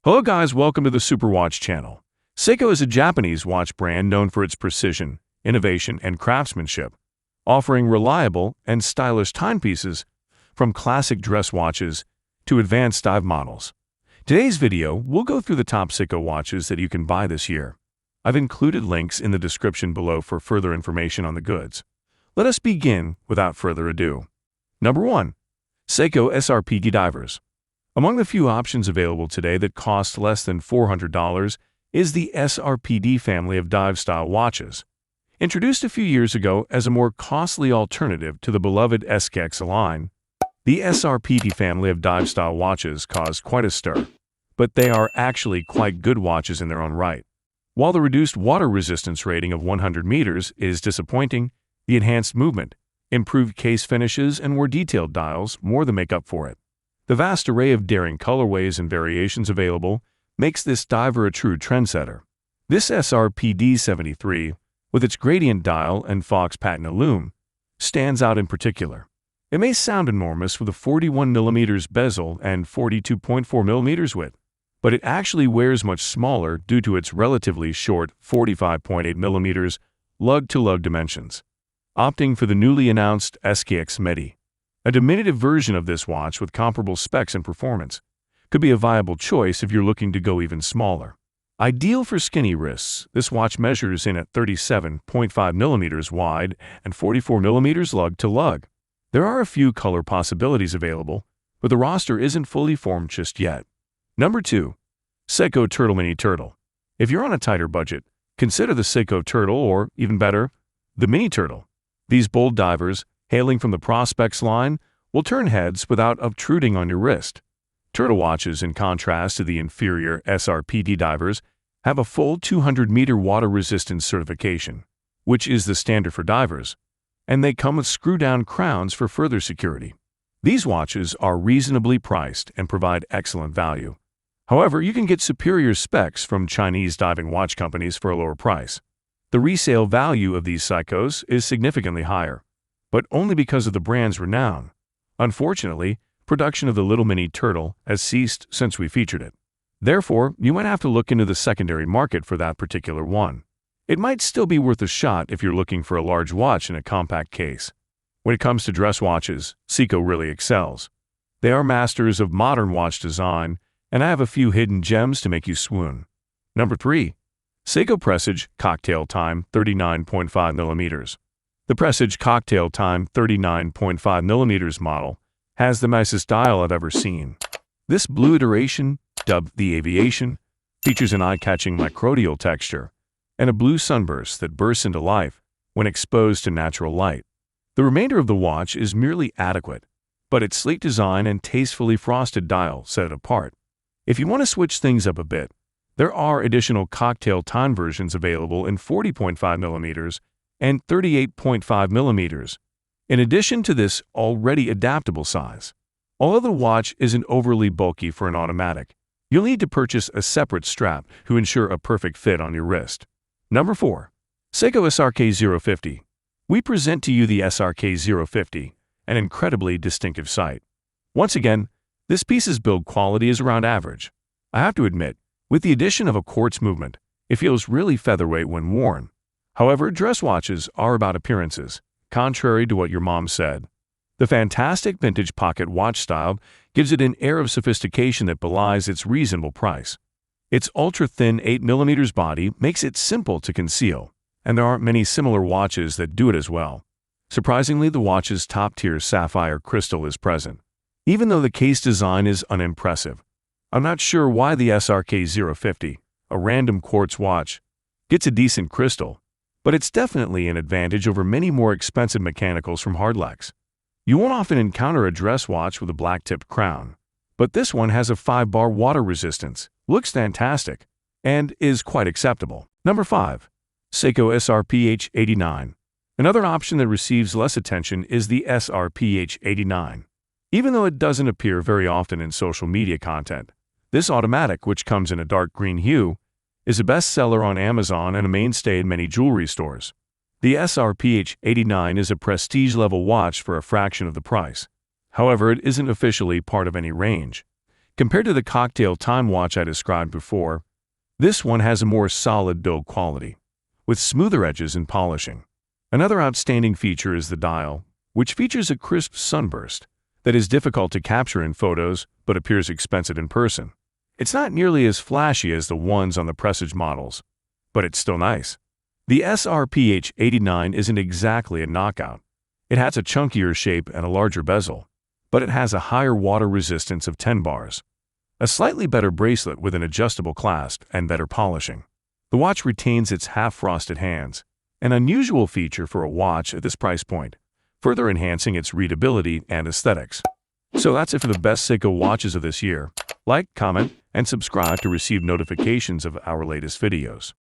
Hello guys, welcome to the Superwatch channel. Seiko is a Japanese watch brand known for its precision, innovation, and craftsmanship, offering reliable and stylish timepieces from classic dress watches to advanced dive models. Today's video, we'll go through the top Seiko watches that you can buy this year. I've included links in the description below for further information on the goods. Let us begin without further ado. Number 1. Seiko SRPD Divers. Among the few options available today that cost less than $400 is the SRPD family of dive-style watches. Introduced a few years ago as a more costly alternative to the beloved SKX line, the SRPD family of dive-style watches caused quite a stir, but they are actually quite good watches in their own right. While the reduced water resistance rating of 100 meters is disappointing, the enhanced movement, improved case finishes, and more detailed dials more than make up for it. The vast array of daring colorways and variations available makes this diver a true trendsetter. This SRPD73, with its gradient dial and Fox patina lume, stands out in particular. It may sound enormous with a 41mm bezel and 42.4mm width, but it actually wears much smaller due to its relatively short 45.8mm lug-to-lug dimensions. Opting for the newly announced SKX Medi, a diminutive version of this watch with comparable specs and performance, could be a viable choice if you're looking to go even smaller. Ideal for skinny wrists, this watch measures in at 37.5mm wide and 44mm lug-to-lug. There are a few color possibilities available, but the roster isn't fully formed just yet. Number 2. Seiko Turtle Mini Turtle. If you're on a tighter budget, consider the Seiko Turtle or, even better, the Mini Turtle. These bold divers, hailing from the Prospex line, will turn heads without obtruding on your wrist. Turtle watches, in contrast to the inferior SRPD divers, have a full 200-meter water resistance certification, which is the standard for divers, and they come with screw-down crowns for further security. These watches are reasonably priced and provide excellent value. However, you can get superior specs from Chinese diving watch companies for a lower price. The resale value of these Seikos is significantly higher, but only because of the brand's renown. Unfortunately, production of the little Mini Turtle has ceased since we featured it. Therefore, you might have to look into the secondary market for that particular one. It might still be worth a shot if you're looking for a large watch in a compact case. When it comes to dress watches, Seiko really excels. They are masters of modern watch design, and I have a few hidden gems to make you swoon. Number 3. Seiko Presage Cocktail Time 39.5mm. The Presage Cocktail Time 39.5mm model has the nicest dial I've ever seen. This blue iteration, dubbed the Aviation, features an eye-catching microtial texture and a blue sunburst that bursts into life when exposed to natural light. The remainder of the watch is merely adequate, but its sleek design and tastefully frosted dial set it apart. If you want to switch things up a bit, there are additional cocktail time versions available in 40.5mm and 38.5mm, in addition to this already adaptable size. Although the watch isn't overly bulky for an automatic, you'll need to purchase a separate strap to ensure a perfect fit on your wrist. Number 4. Seiko SRK050. We present to you the SRK050, an incredibly distinctive sight. Once again, this piece's build quality is around average. I have to admit, with the addition of a quartz movement, it feels really featherweight when worn. However, dress watches are about appearances, contrary to what your mom said. The fantastic vintage pocket watch style gives it an air of sophistication that belies its reasonable price. Its ultra-thin 8mm body makes it simple to conceal, and there aren't many similar watches that do it as well. Surprisingly, the watch's top-tier sapphire crystal is present. Even though the case design is unimpressive, I'm not sure why the SRK050, a random quartz watch, gets a decent crystal, but it's definitely an advantage over many more expensive mechanicals from Hardlex. You won't often encounter a dress watch with a black-tipped crown, but this one has a 5-bar water resistance, looks fantastic, and is quite acceptable. Number 5. Seiko SRPH89. Another option that receives less attention is the SRPH89. Even though it doesn't appear very often in social media content, this automatic, which comes in a dark green hue, is a bestseller on Amazon and a mainstay in many jewelry stores. The SRPH89 is a prestige-level watch for a fraction of the price. However, it isn't officially part of any range. Compared to the cocktail time watch I described before, this one has a more solid build quality, with smoother edges and polishing. Another outstanding feature is the dial, which features a crisp sunburst that is difficult to capture in photos but appears expensive in person. It's not nearly as flashy as the ones on the Presage models, but it's still nice. The SRPH89 isn't exactly a knockout. It has a chunkier shape and a larger bezel, but it has a higher water resistance of 10 bars, a slightly better bracelet with an adjustable clasp, and better polishing. The watch retains its half-frosted hands, an unusual feature for a watch at this price point, further enhancing its readability and aesthetics. So that's it for the best Seiko watches of this year. Like, comment, and subscribe to receive notifications of our latest videos.